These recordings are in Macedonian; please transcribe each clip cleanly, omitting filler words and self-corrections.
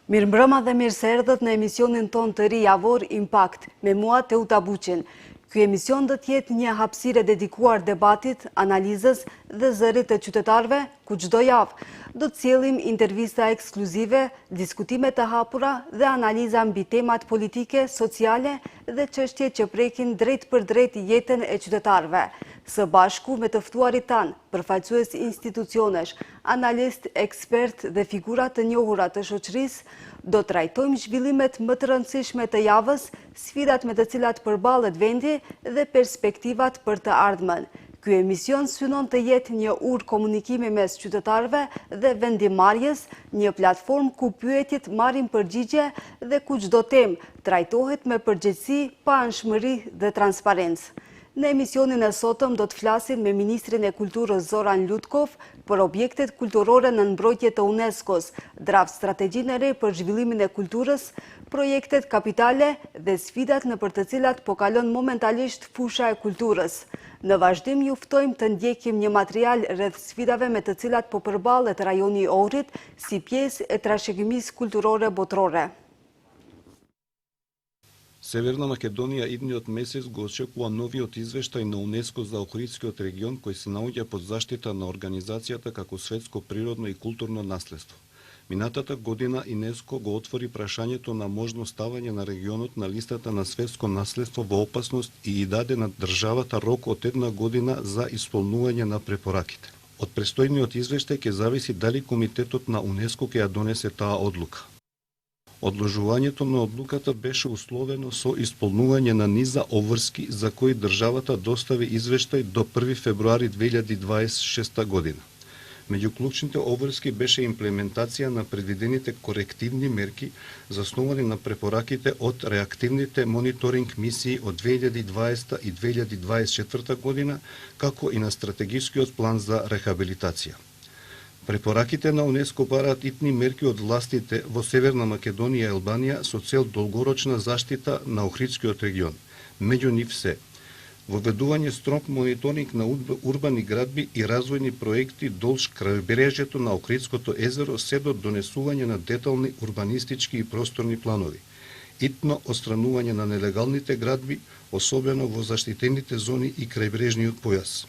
Mirëmbrëma dhe mirë se erdhët në emisionin ton të ri javor Impact, me mua Teuta Buqin. Ky emision do të jetë një hapësirë dedikuar debatit, analizës dhe zërit të qytetarëve, ku çdo javë do të sjellim intervista ekskluzive, diskutime të hapura dhe analiza mbi temat politike, sociale dhe çështje që prekin drejt për drejt jetën e qytetarëve. Së bashku me të ftuarit tanë, përfaqësues institucionesh, analist, ekspert dhe figura të njohura të shoqërisë, do të trajtojmë zhvillimet më të rëndësishme të javës, sfidat me të cilat përballet vendi dhe perspektivat për të ardhmen. Ky emision synon të jetë një urë komunikimi mes qytetarëve dhe vendimarrjes, një platformë ku pyetjet marrin përgjigje dhe ku çdo temë trajtohet me përgjegjësi, paanshmëri dhe transparencë. Në emisionin e sotëm do të flasim me Ministrin e Kulturës Zoran Lutkov për objektet kulturore në mbrojtje të UNESCO-s, draft strategjinë e re për zhvillimin e kulturës, projektet kapitale dhe sfidat në për të cilat po kalon momentalisht fusha e kulturës. Në vazhdim ju ftojmë të ndjekim një material rreth sfidave me të cilat po përballet rajoni i Ohrit si pjesë e trashëgimisë kulturore botërore. Северна Македонија идниот месец го очекува новиот извештај на УНЕСКО за Охридскиот регион, кој се наоѓа под заштита на организацијата како светско природно и културно наследство. Минатата година ЮНЕСКО го отвори прашањето на можно ставање на регионот на листата на светско наследство во опасност и даде на државата рок од 1 година за исполнување на препораките. Од престојниот извештај ќе зависи дали комитетот на УНЕСКО ќе ја донесе таа одлука. Одложувањето на одлуката беше условено со исполнување на низа обврски за кои државата достави извештај до 1 февруари 2026 година. Меѓу клучните обврски беше имплементација на предвидените корективни мерки засновани на препораките од реактивните мониторинг мисии од 2020 и 2024 година, како и на стратегискиот план за рехабилитација. Препораките на УНЕСКО бараат итни мерки од властите во Северна Македонија и Албанија со цел долгорочна заштита на Охридскиот регион. Меѓу нив се воведување строг мониторинг на урбани градби и развојни проекти долж крајбрежјето на Охридското езеро се до донесување на детални урбанистички и просторни планови, итно отстранување на нелегалните градби, особено во заштитените зони и крајбрежниот појас,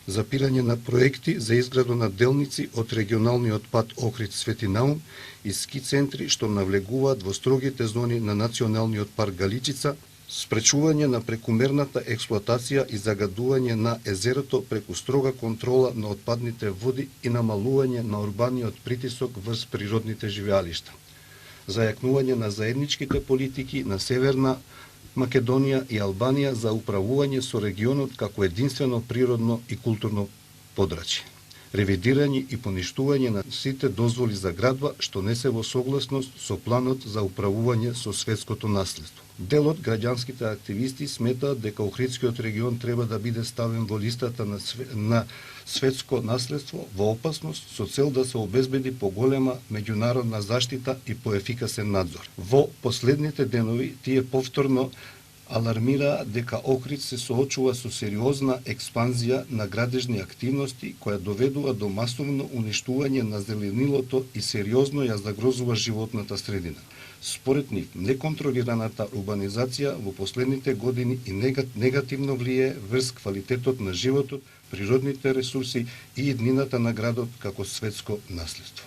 запирање на проекти за изградба на делници од регионалниот пат Охрид Свети Наум и ски центри што навлегуваат во строгите зони на Националниот парк Галичица, спречување на прекумерната експлоатација и загадување на езерото преку строга контрола на отпадните води и намалување на урбаниот притисок врз природните живеалишта, зајакнување на заедничките политики на Северна Македонија и Албанија за управување со регионот како единствено природно и културно подрачје, ревидирање и поништување на сите дозволи за градба што не се во согласност со планот за управување со светското наследство. Дел од граѓанските активисти сметаат дека Охридскиот регион треба да биде ставен во листата на светско наследство во опасност со цел да се обезбеди поголема меѓународна заштита и поефикасен надзор. Во последните денови тие повторно алармираа дека Охрид се соочува со сериозна експанзија на градежни активности која доведува до масовно уништување на зеленилото и сериозно ја загрозува животната средина. Според нив, неконтролираната урбанизација во последните години и негативно влие врз квалитетот на животот, природните ресурси и иднината на градот како светско наследство.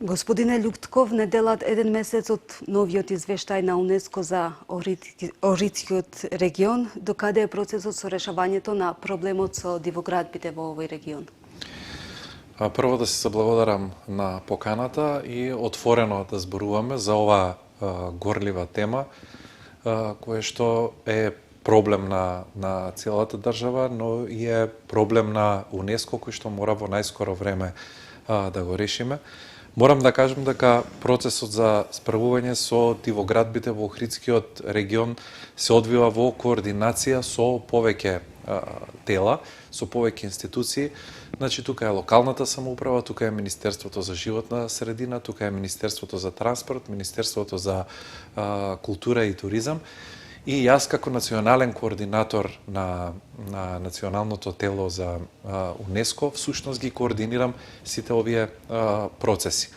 Господине Лютков, не делат еден месец од новиот извештај на УНЕСКО за Охридскиот регион. Докаде е процесот со решавањето на проблемот со дивоградбите во овој регион? Прво да се заблагодарам на поканата и отворено да зборуваме за оваа горлива тема, која што е проблем на целата држава, но и е проблем на УНЕСКО кој што мора во најскоро време да го решиме. Морам да кажем дека процесот за справување со дивоградбите во Охридскиот регион се одвива во координација со повеќе тела, со повеќе институции. Значи, тука е локалната самоуправа, тука е Министерството за животна средина, тука е Министерството за транспорт, Министерството за култура и туризам. И јас како национален координатор на националното тело за УНЕСКО всушност ги координирам сите овие процеси.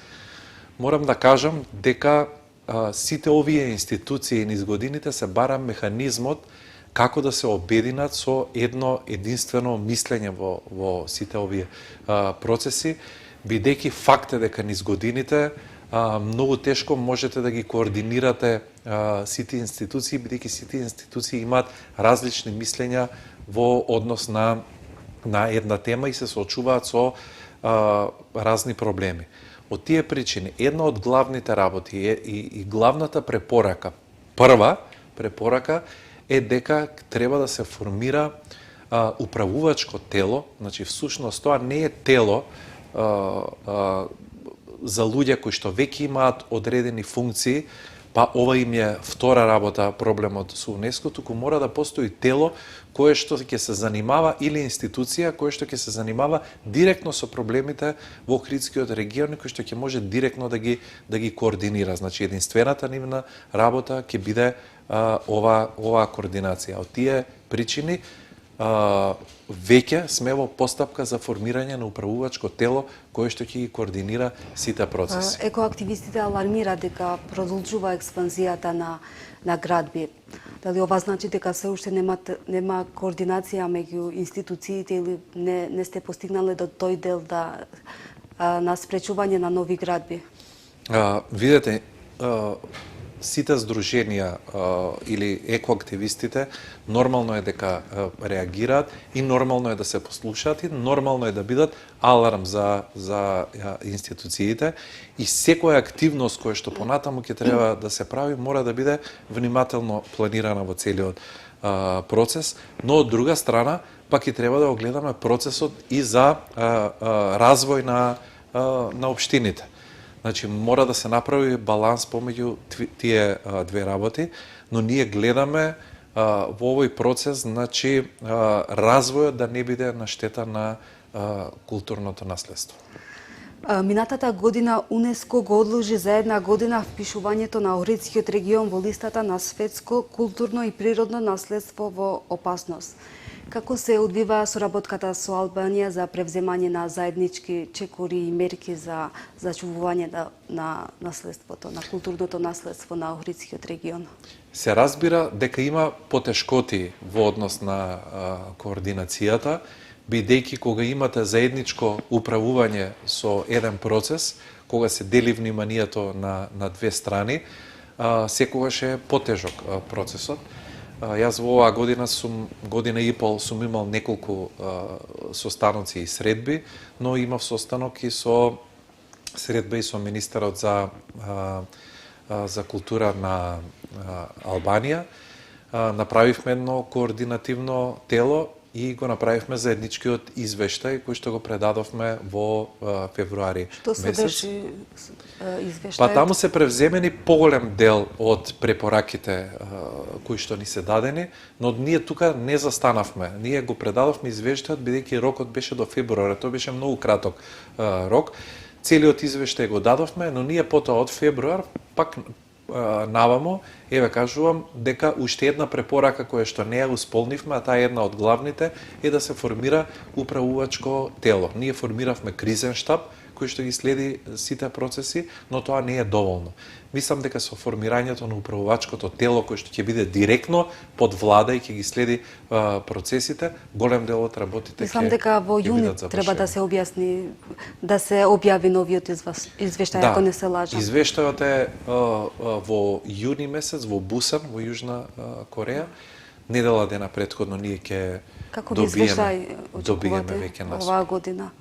Морам да кажам дека сите овие институции низ годините се бара механизмот како да се обединат со едно единствено мислење во сите овие процеси, бидејќи факт е дека низ годините многу тешко можете да ги координирате сите институции, бидејќи сите институции имаат различни мислења во однос на една тема и се соочуваат со разни проблеми. Од тие причини, една од главните работи и главната препорака, прва препорака е дека треба да се формира управувачко тело, значи всушност тоа не е тело за луѓе кои што веќе имаат одредени функции, па ова им е втора работа проблемот со УНЕСКО, туку мора да постои тело кое што ќе се занимава или институција кое што ќе се занимава директно со проблемите во Охридскиот регион и кој што ќе може директно да ги координира. Значи единствената нивна работа ќе биде оваа координација. Од тие причини веќе сме во постапка за формирање на управувачко тело кое што ќе ги координира сите процеси. Екоактивистите алармира дека продолжува експанзијата на градби. Дали ова значи дека се уште нема координација меѓу институциите или не сте постигнале до тој дел на спречување на нови градби? Видете, сите здруженија или екоактивистите нормално е дека реагираат и нормално е да се послушаат и нормално е да бидат аларм за институциите и секоја активност која што понатаму ќе треба да се прави мора да биде внимателно планирана во целиот процес, но од друга страна пак и треба да огледаме процесот и за развој на општините. Значи, мора да се направи баланс помеѓу тие две работи, но ние гледаме во овој процес, значи, развојот да не биде на штета на културното наследство. Минатата година УНЕСКО го одложи за една година впишувањето на Охридскиот регион во листата на светско културно и природно наследство во опасност. Како се одвива соработката со Албанија за превземање на заеднички чекори и мерки за зачувување на наследството, на културното наследство на Охридскиот регион? Се разбира дека има потешкоти во однос на координацијата, бидејќи кога имате заедничко управување со еден процес, кога се дели вниманието на две страни, секогаш е потежок процесот. Јас во оваа година и пол сум имал неколку состаноци и средби, но имав состанок и со средба и со министерот за култура на Албанија. Направивме едно координативно тело и го направивме заедничкиот извештај кој што го предадовме во февруари месец. Што содржи извештајот? Па таму се превземени поголем дел од препораките кои што ни се дадени, но ние тука не застанавме. Ние го предадовме извештајот бидејќи рокот беше до февруари, тоа беше многу краток рок. Целиот извештај го дадовме, но ние потоа од февруар пак навамо, еве кажувам дека уште една препорака која што не ја исполнивме, а таа е една од главните, е да се формира управувачко тело. Ние формиравме кризен штаб кој што ги следи сите процеси, но тоа не е доволно. Мислам дека со формирањето на управувачкото тело кој што ќе биде директно под влада и ќе ги следи процесите, голем дел од работите ќе Мислам дека во јуни треба да се објасни, да се објави новиот извештај, ако не се лажам. Извештајот е во јуни месец во Бусан, во Јужна Кореја. Недела дена претходно ние ќе добиеме веќе нас. Оваа година?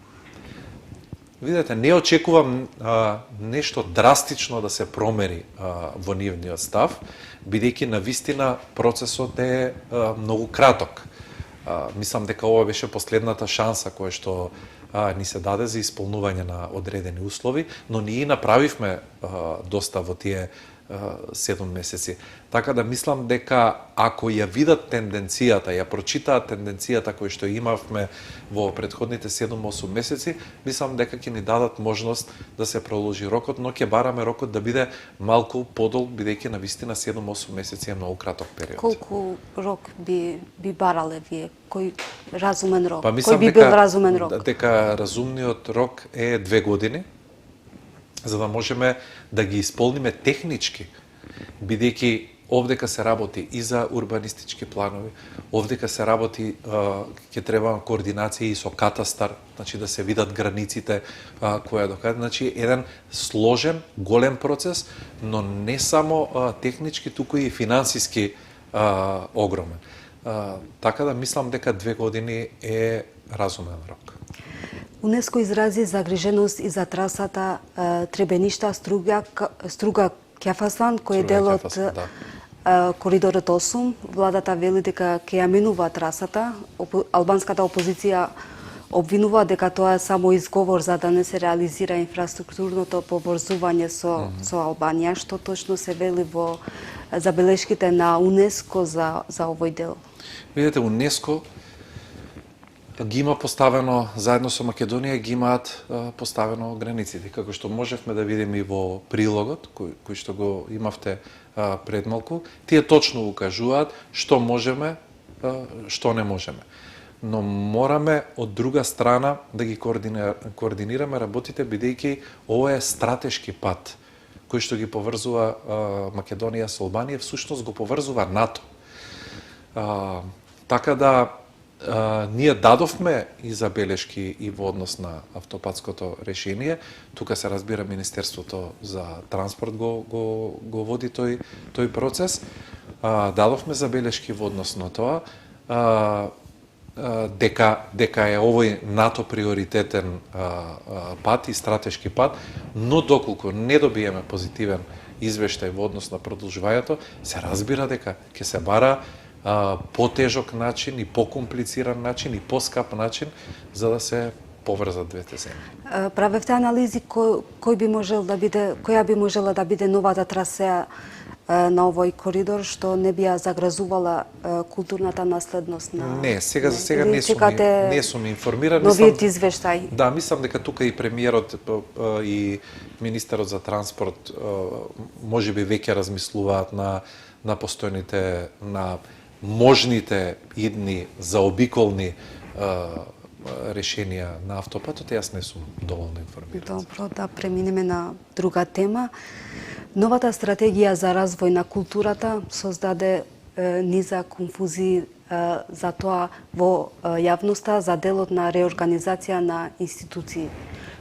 Видете, не очекувам нешто драстично да се промери во нивниот став, бидејќи навистина процесот е многу краток. Мислам дека ова беше последната шанса која што ни се даде за исполнување на одредени услови, но ние направивме доста во тие 7 месеци. Така да мислам дека ако ја видат тенденцијата, ја прочитаат тенденцијата која што имавме во претходните 7-8 месеци, мислам дека ќе ни дадат можност да се продолжи рокот, но ќе бараме рокот да биде малку подолг, бидејќи навистина 7-8 месеци е многу краток период. Колку рок би барале вие? Кој разумен рок? Па Кој би бил разумен рок? Дека разумниот рок е 2 години, за да можеме да ги исполниме технички, бидејќи овдека се работи и за урбанистички планови, овдека се работи, ќе треба координација и со катастар, значи да се видат границите која докаде, значи еден сложен, голем процес, но не само технички, туку и финансиски огромен. Така да мислам дека 2 години е разумен рок. УНЕСКО изрази загриженост и за трасата Требеништа-Струга-Кефасан, кој е дел од коридорот 8. Владата вели дека ќе ја менува трасата. Албанската опозиција обвинува дека тоа е само изговор за да не се реализира инфраструктурното поврзување со Албанија. Што точно се вели во забелешките на УНЕСКО за овој дел? Видете, УНЕСКО ги има поставено, заедно со Македонија, ги имаат поставено границите. Како што можевме да видиме и во прилогот, кој што го имавте пред малку, тие точно укажуваат што можеме, што не можеме. Но мораме од друга страна да ги координираме работите, бидејќи ова е стратешки пат, кој што ги поврзува Македонија со Албанија, всушност го поврзува НАТО. Така да, ние дадовме и забелешки и во однос на автопатското решение. Тука се разбира Министерството за транспорт го води тој процес. Дадовме забелешки во однос на тоа дека е овој НАТО приоритетен пат и стратешки пат, но доколку не добиеме позитивен извештај во однос на продолжувањето, се разбира дека ќе се бара потежок начин и покомплициран начин и поскап начин за да се поврзат двете земји. Правевте анализи која би можела да биде новата трасеа на овој коридор што не би ја загразувала културната наследност на... Не, сега за сега не сум информиран. Новиот извештај. Да, мислам дека тука и премиерот и министерот за транспорт можеби веќе размислуваат на постојните, на можните идни заобиколни решенија на автопатот, јас не сум доволно информиран. Добро, да преминеме на друга тема. Новата стратегија за развој на културата создаде низа конфузии за тоа во јавноста за делот на реорганизација на институции.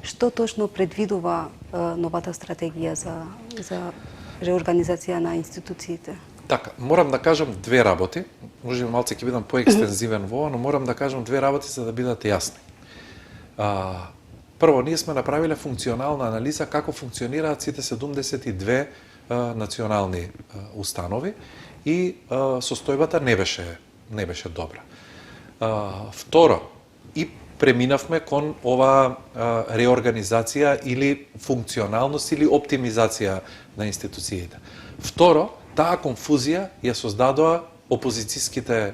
Што точно предвидува новата стратегија за реорганизација на институциите? Така, морам да кажам две работи. Може би малце ќе бидам поекстензивен во ова, но морам да кажам две работи за да бидат јасни. Прво, ние сме направиле функционална анализа како функционираат сите 72 национални установи и состојбата не беше добра. Второ, и преминавме кон ова реорганизација или функционалност или оптимизација на институциите. Второ, таа конфузија ја создадоа опозицијските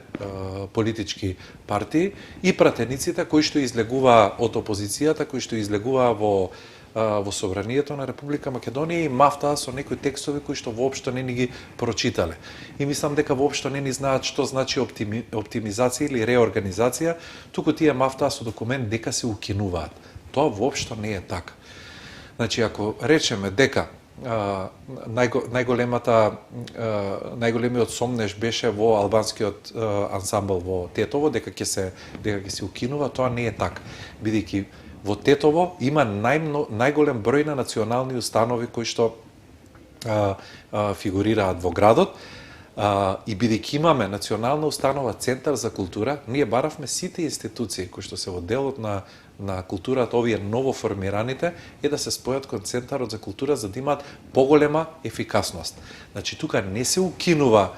политички партии и пратениците кои што излегуваа од опозицијата, кои што излегуваа во Собранието на Република Македонија и мафтаа со некои текстови кои што воопшто не ни ги прочитале. И мислам дека воопшто не ни знаат што значи оптимизација или реорганизација, туку тие мафтаа со документ дека се укинуваат. Тоа воопшто не е така. Значи, ако речеме дека најголемиот сомнеж беше во албанскиот ансамбл во Тетово, дека ќе се укинува, тоа не е така. Бидејќи во Тетово има најголем број на национални установи кои што фигурираат во градот, и бидејќи имаме национална установа Центар за култура, ние баравме сите институции кои што се во делот на културата, овие новоформираните, да се спојат кон Центарот за култура за да имаат поголема ефикасност. Значи, тука не се укинува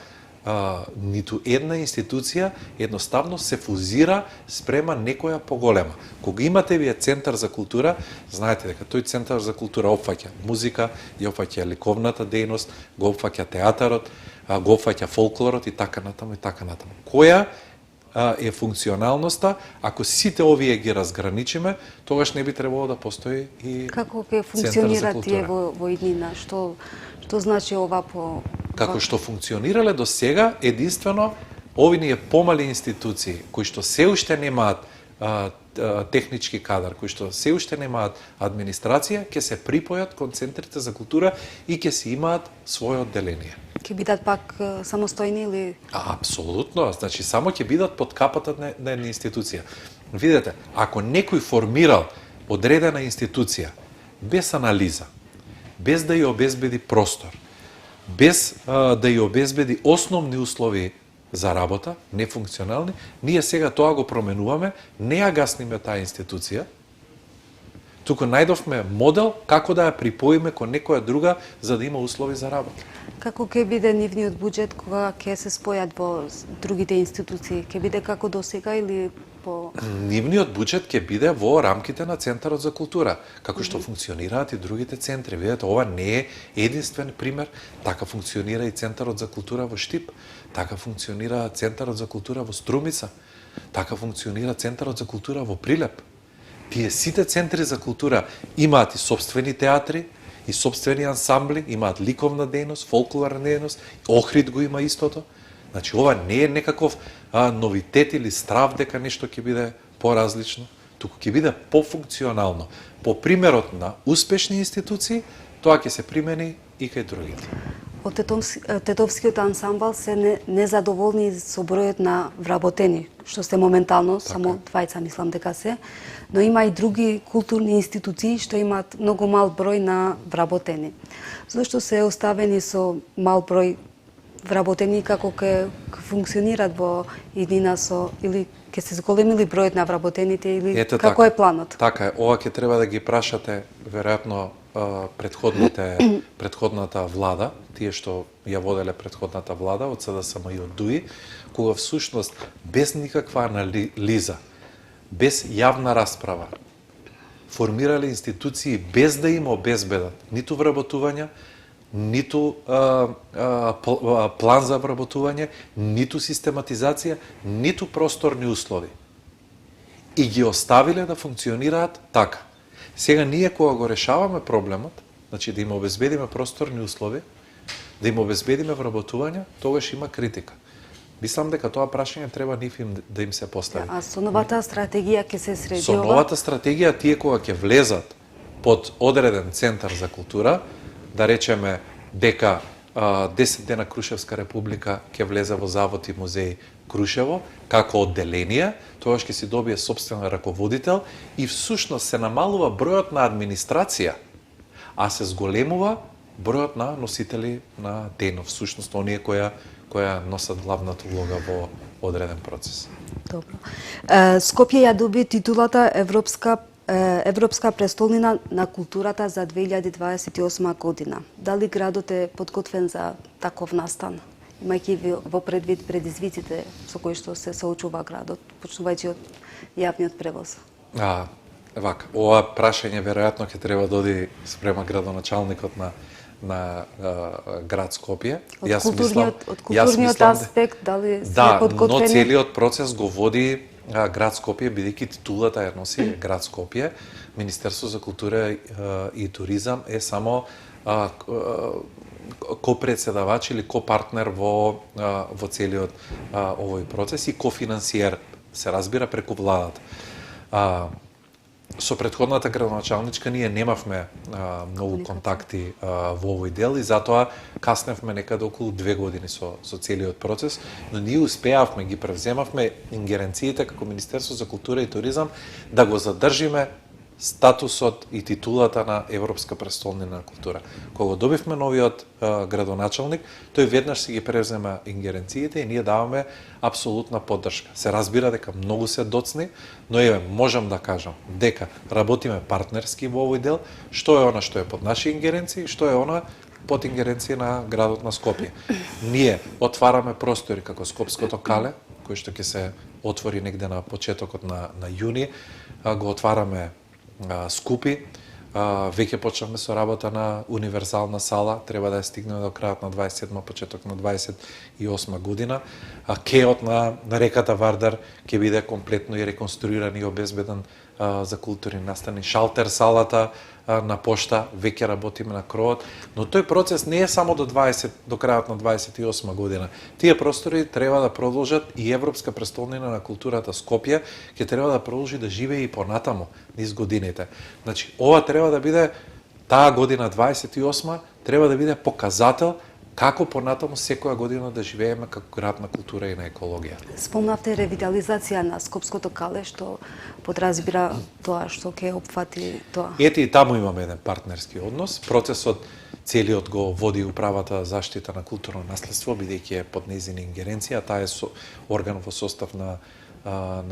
ниту една институција едноставно се фузира спрема некоја поголема. Кога имате вие центар за култура, знаете дека тој центар за култура опфаќа музика, ја опфаќа ликовната дејност, го опфаќа театарот, го опфаќа фолклорот и така натаму и така натаму. Која е функционалноста, ако сите овие ги разграничиме, тогаш не би требало да постои и Како ќе центар за функционира култура. тие во иднина? Што значи ова по... Како што функционирале до сега, единствено овие помали институции кои што се уште немаат технички кадар, кои што се уште немаат администрација, ќе се припојат кон центрите за култура и ќе си имаат свое одделение. Ќе бидат пак самостојни или... Апсолутно, значи само ќе бидат под капата на една институција. Видете, ако некој формирал одредена институција без анализа, без да ја обезбеди простор, без да ја обезбеди основни услови за работа, нефункционални, ние сега тоа го променуваме, не ја гасниме таа институција, туку најдовме модел како да ја припоиме кон некоја друга за да има услови за работа. Како ќе биде нивниот буџет кога ќе се спојат во другите институции? Ќе биде како до сега или по... Нивниот буџет ќе биде во рамките на Центарот за култура, како што функционираат и другите центри. Видете, ова не е единствен пример, така функционира и Центарот за култура во Штип, така функционира Центарот за култура во Струмица, така функционира Центарот за култура во Прилеп. Тие сите центри за култура имаат и собствени театри, и собствени ансамбли, имаат ликовна дејност, фолклорна дејност, Охрид го има истото. Значи, ова не е некаков новитет или страв дека нешто ќе биде поразлично, туку ќе биде пофункционално. По примерот на успешни институции, тоа ќе се примени и кај другите. Од Тетовскиот ансамбл се незадоволни со бројот на вработени, што се моментално, само двајца мислам дека се, но има и други културни институции што имаат многу мал број на вработени. Зошто се оставени со мал број вработени, како ќе функционираат во иднина со, или ќе се зголемили бројот на вработените, или како е планот? Така е, ова ќе треба да ги прашате веројатно предходната влада, тие што ја воделе предходната влада од СДСМ и од ДУИ, кога всушност без никаква анализа, без јавна расправа, формирале институции без да им обезбедат ниту вработувања, ниту план за вработување, ниту систематизација, ниту просторни услови. И ги оставиле да функционираат така. Сега ние кога го решаваме проблемот, значи да им обезбедиме просторни услови, да им обезбедиме вработување, тогаш има критика. Мислам дека тоа прашање треба да им се постави. А со новата стратегија ќе се среди ова? Со новата стратегија тие кога ќе влезат под одреден центар за култура, да речеме дека 10 дена Крушевска република ќе влезе во Завод и музеј Крушево како одделение, тогаш ќе си добие собствен раководител и всушност се намалува бројот на администрација, а се зголемува бројот на носители на дејност, всушност оние која носат главната улога во одреден процес. Добро. Скопје ја доби титулата Европска престолнина на културата за 2028 година. Дали градот е подготвен за таков настан? Имајќи во предвид предизвиците со кои што се соочува градот, почнувајќи од јавниот превоз? Вака, ова прашање веројатно ќе треба да оди спрема градоначалникот на град Скопје. Од културниот аспект, дали се подготвени? Да, но целиот процес го води град Скопје, бидејќи титулата ја носи град Скопје. Министерство за култура и туризам е само копредседавач или копартнер во целиот овој процес и кофинансиер, се разбира, преку владата. Со предходната градоначалничка ние немавме многу контакти во овој дел и затоа касневме некаде околу 2 години со целиот процес, но ние успеавме, ги превземавме ингеренциите како Министерство за култура и туризам да го задржиме статусот и титулата на Европска престолнина на култура. Кога добивме новиот градоначалник, тој веднаш си ги превзема ингеренциите и ние даваме апсолутна поддршка. Се разбира дека многу се доцни, но можам да кажам дека работиме партнерски во овој дел, што е она што е под наши ингеренции, што е она под ингеренција на градот на Скопје. Ние отвараме простори како Скопското кале, кој што ќе се отвори негде на почетокот на јуни, го отвараме Скупи, веќе почнавме со работа на универзална сала, треба да ја стигнеме до крајот на 27 почеток на 28 година. Кеот на реката Вардар ќе биде комплетно и реконструиран и обезбеден за културни настани. Шалтер салата на пошта, веќе работиме на кровот, но тој процес не е само до крајот на 28 година. Тие простори треба да продолжат и Европска престолнина на културата Скопје ќе треба да продолжи да живее и понатаму низ годините. Значи, ова треба да биде, таа година 28 треба да биде показател како понатаму секоја година да живееме како град на култура и на екологија. Спомнавте ревитализација на Скопското кале, што подразбира тоа што ќе опфати тоа. Ете и таму имаме еден партнерски однос. Процесот целиот го води управата за заштита на културно наследство, бидејќи е под нејзина ингеренција, таа е орган во состав на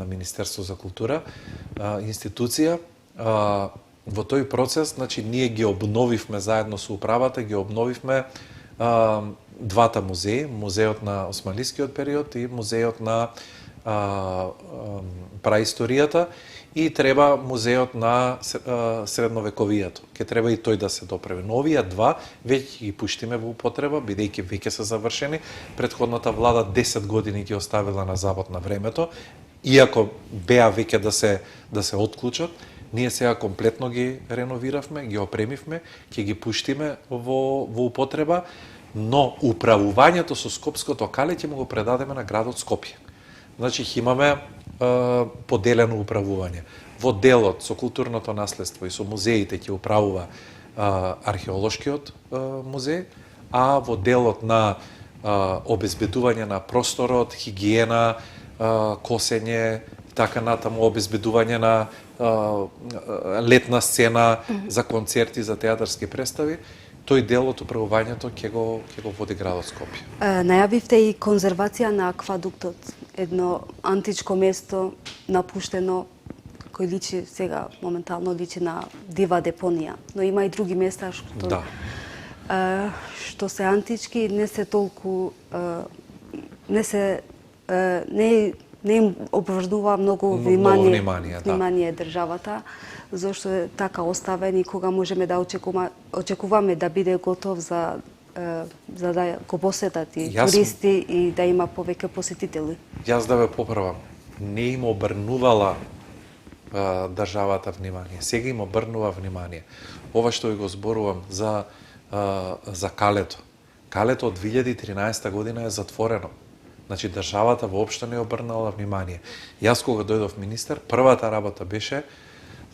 Министерство за култура, институција. Во тој процес, значи, ние ги обновивме заедно со управата, ги обновивме двата музеи, музеот на османлискиот период и музеот на праисторијата, и треба музеот на средновековијето. Ке треба и тој да се доправи. Но овие два веќе ги пуштиме во употреба, бидејќи веќе се завршени. Претходната влада 10 години ги оставила на забот на времето, иако беа веќе да се отклучат. Ние сега комплетно ги реновиравме, ги опремивме, ќе ги пуштиме во употреба, но управувањето со Скопското кале ќе му го предадеме на градот Скопје. Значи, имаме поделено управување. Во делот со културното наследство и со музеите ќе управува археолошкиот музеј, а во делот на обезбедување на просторот, хигиена, косење, така натаму обезбедување на летна сцена за концерти, за театарски представи, тој дел од управувањето ќе го води градот Скопје. Најавивте и конзервација на аквадуктот, едно античко место напуштено кој личи сега моментално личи на дива депонија, но има и други места што се антички, не се толку не им обврзува многу внимание државата, зашто е така оставен и кога можеме да очекуваме да биде готов за да го посетат и туристи и да има повеќе посетители. Јас да ве поправам, не им обрнувала државата внимание, сега им обрнува внимание. Ова што го зборувам за калето. Калето од 2013 година е затворено. Значи, државата воопшто не обрнала внимание. Јас кога дојдов министер, првата работа беше,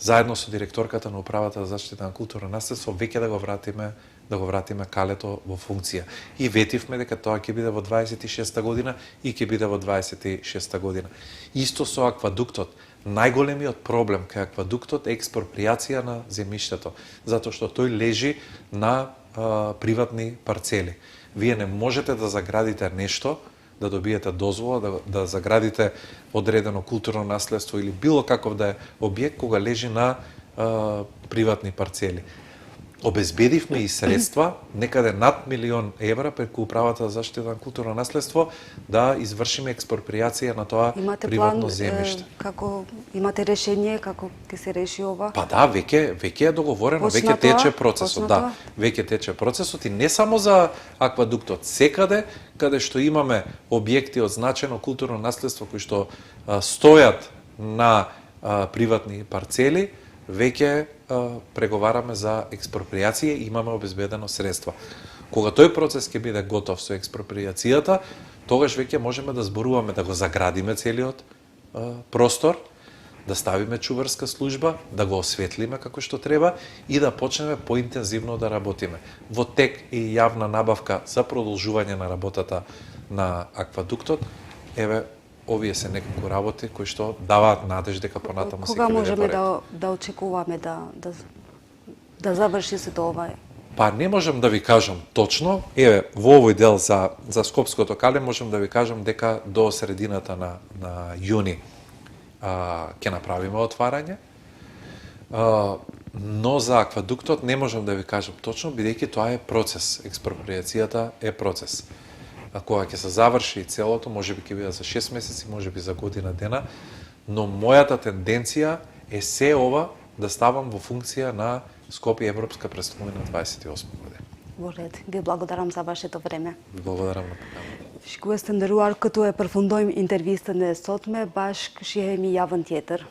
заедно со директорката на управата за заштита на културно наследство, веќе да го вратиме калето во функција. И ветивме дека тоа ќе биде во 26-та година и ќе биде во 26-та година. Исто со аквадуктот. Најголемиот проблем кај аквадуктот е експроприација на земјиштето, затоа што тој лежи на приватни парцели. Вие не можете да заградите нешто, да добиете дозвола, да заградите одредено културно наследство или било каков да е објект кога лежи на приватни парцели. Обезбедивме и средства, некаде над 1.000.000 евра преку управата за заштита на културно наследство да извршиме експроприација на тоа приватно земјиште. Имате решение како ќе се реши ова? Па да, веќе е договорено, веќе тече процесот, да. Веќе тече процесот и не само за аквадуктот, секаде каде што имаме објекти од значено културно наследство кои што стојат на приватни парцели, веќе преговараме за експроприација и имаме обезбедено средства. Кога тој процес ќе биде готов со експроприацијата, тогаш веќе можеме да зборуваме да го заградиме целиот простор, да ставиме чуварска служба, да го осветлиме како што треба и да почнеме поинтензивно да работиме. Во тек и јавна набавка за продолжување на работата на аквадуктот, овие се неколку работи кои што даваат надеж дека понатаму се ќе биде поред. Кога можеме да очекуваме да заврши се тоа? Па не можам да ви кажам точно. Во овој дел за Скопското кале можам да ви кажам дека до средината на јуни ќе направиме отварање. Но за аквадуктот не можам да ви кажам точно, бидејќи тоа е процес. Експроприацијата е процес. А кога ќе се заврши целото, можеби ќе биде за 6 месеци, можеби за година дена, но мојата тенденција е се ова да ставам во функција на Скопје Европска престолнина 28 година. Во ред, ви благодарам за вашето време. Благодарам на поканата. Shikues të nderuar, këtu e përfundojmë intervistën e sotme bashkë shihemi javën tjetër.